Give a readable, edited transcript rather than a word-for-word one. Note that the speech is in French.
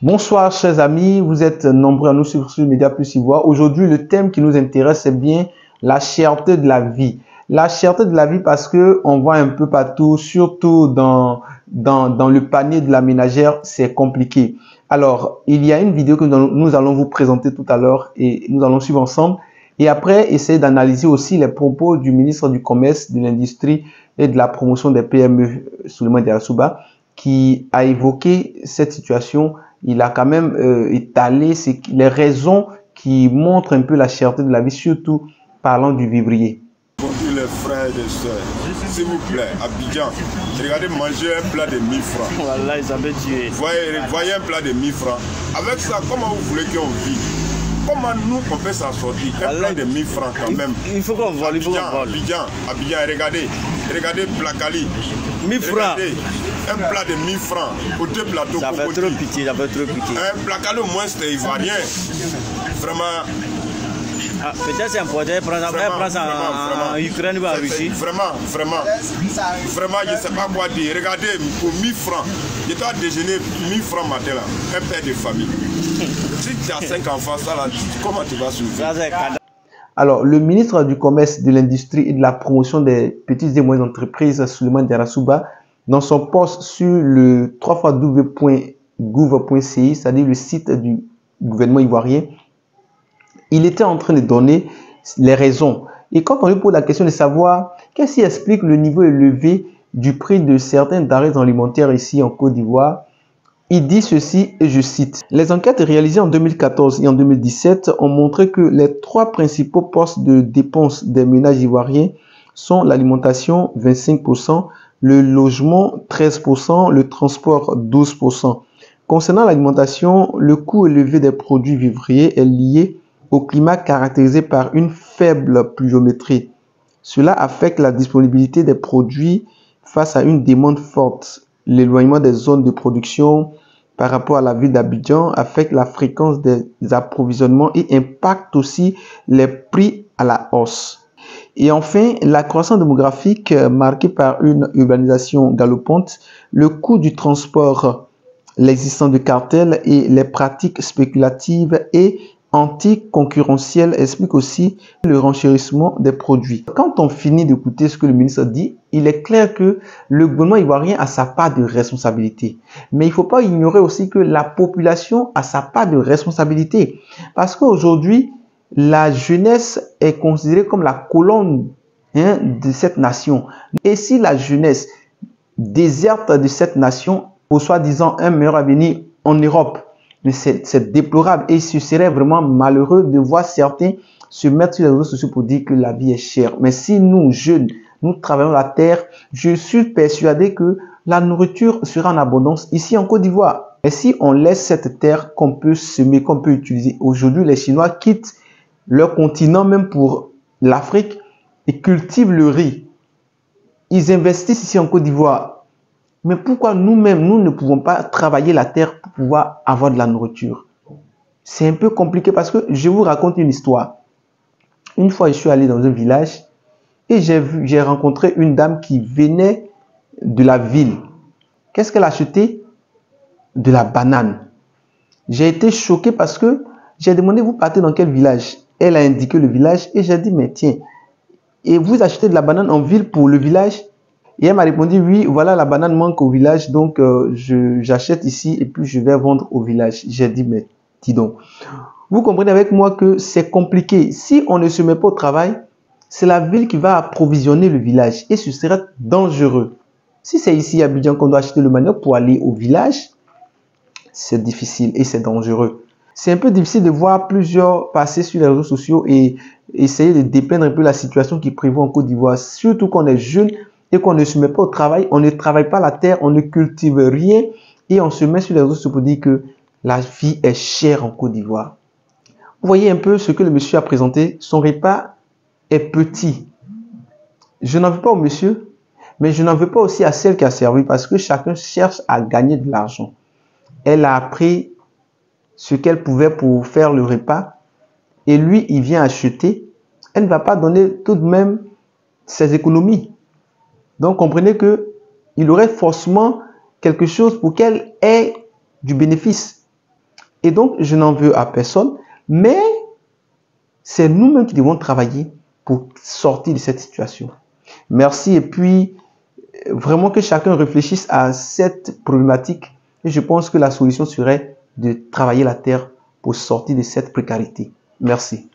Bonsoir chers amis, vous êtes nombreux à nous suivre sur Média Plus Ivoire. Aujourd'hui, le thème qui nous intéresse, c'est bien la cherté de la vie. La cherté de la vie parce que on voit un peu partout, surtout dans le panier de la ménagère, c'est compliqué. Alors, il y a une vidéo que nous allons vous présenter tout à l'heure et nous allons suivre ensemble. Et après, essayer d'analyser aussi les propos du ministre du Commerce, de l'Industrie et de la Promotion des PME, Souleymane Diarra, qui a évoqué cette situation. Il a quand même étalé les raisons qui montrent un peu la cherté de la vie, surtout parlant du vivrier. Bonjour les frères et sœurs, s'il vous plaît, Abidjan, regardez manger un plat de 1000 francs. Voilà, ils avaient tué. Voyez un plat de 1000 francs. Avec ça, comment vous voulez qu'on vive? Comment nous on peut s'en sortir? Un plat de 1000 francs quand même. Il faut qu'on voit, Abidjan, regardez Blakali. 1000 francs. Un plat de 1000 francs pour deux plateaux. Ça fait trop pitié, ça fait trop pitié. Un Blakali au moins c'était ivoirien. Vraiment. Ah, peut-être c'est important, prend ça en Ukraine ou en Russie. Vraiment, je ne sais pas quoi dire. Regardez, pour 1000 francs, je dois déjeuner 1000 francs matin là, un père de famille. Si tu as 5 enfants, ça là, comment tu vas survivre? Alors, le ministre du Commerce, de l'Industrie et de la Promotion des petites et moyennes entreprises, Souleymane Diarra, dans son post sur le www.gouv.ci, c'est-à-dire le site du gouvernement ivoirien, il était en train de donner les raisons. Et quand on lui pose la question de savoir qu'est-ce qui explique le niveau élevé du prix de certains denrées alimentaires ici en Côte d'Ivoire, il dit ceci, et je cite: « Les enquêtes réalisées en 2014 et en 2017 ont montré que les trois principaux postes de dépenses des ménages ivoiriens sont l'alimentation 25%, le logement 13%, le transport 12%. Concernant l'alimentation, le coût élevé des produits vivriers est lié au climat caractérisé par une faible pluviométrie. Cela affecte la disponibilité des produits face à une demande forte. L'éloignement des zones de production par rapport à la ville d'Abidjan affecte la fréquence des approvisionnements et impacte aussi les prix à la hausse. Et enfin, la croissance démographique marquée par une urbanisation galopante, le coût du transport, l'existence de cartels et les pratiques spéculatives et anticoncurrentielles expliquent aussi le renchérissement des produits. Quand on finit d'écouter ce que le ministre dit, il est clair que le gouvernement ivoirien a sa part de responsabilité. Mais il ne faut pas ignorer aussi que la population a sa part de responsabilité. Parce qu'aujourd'hui, la jeunesse est considérée comme la colonne de cette nation. Et si la jeunesse déserte de cette nation pour soi-disant un meilleur avenir en Europe, mais c'est déplorable et ce serait vraiment malheureux de voir certains se mettre sur les réseaux sociaux pour dire que la vie est chère. Mais si nous, jeunes, nous travaillons la terre, je suis persuadé que la nourriture sera en abondance ici en Côte d'Ivoire. Et si on laisse cette terre qu'on peut semer, qu'on peut utiliser, aujourd'hui les Chinois quittent leur continent même pour l'Afrique et cultivent le riz. Ils investissent ici en Côte d'Ivoire. Mais pourquoi nous-mêmes, nous ne pouvons pas travailler la terre pour pouvoir avoir de la nourriture? C'est un peu compliqué parce que je vous raconte une histoire. Une fois, je suis allé dans un village et j'ai rencontré une dame qui venait de la ville. Qu'est-ce qu'elle a acheté? De la banane. J'ai été choqué parce que j'ai demandé, vous partez dans quel village? Elle a indiqué le village et j'ai dit, mais tiens, et vous achetez de la banane en ville pour le village? Et elle m'a répondu, oui, voilà, la banane manque au village, donc j'achète ici et puis je vais vendre au village. J'ai dit, mais dis donc, vous comprenez avec moi que c'est compliqué. Si on ne se met pas au travail, c'est la ville qui va approvisionner le village et ce serait dangereux. Si c'est ici à Abidjan qu'on doit acheter le manioc pour aller au village, c'est difficile et c'est dangereux. C'est un peu difficile de voir plusieurs passer sur les réseaux sociaux et essayer de dépeindre un peu la situation qui prévaut en Côte d'Ivoire, surtout quand on est jeune et qu'on ne se met pas au travail, on ne travaille pas la terre, on ne cultive rien et on se met sur les réseaux sociaux pour dire que la vie est chère en Côte d'Ivoire. Vous voyez un peu ce que le monsieur a présenté, son repas est petit. Je n'en veux pas au monsieur, mais je n'en veux pas aussi à celle qui a servi parce que chacun cherche à gagner de l'argent. Elle a appris ce qu'elle pouvait pour faire le repas et lui, il vient acheter. Elle ne va pas donner tout de même ses économies. Donc, comprenez qu'il aurait forcément quelque chose pour qu'elle ait du bénéfice. Et donc, je n'en veux à personne, mais c'est nous-mêmes qui devons travailler pour sortir de cette situation. Merci, et puis, vraiment que chacun réfléchisse à cette problématique. Et je pense que la solution serait de travailler la terre pour sortir de cette précarité. Merci.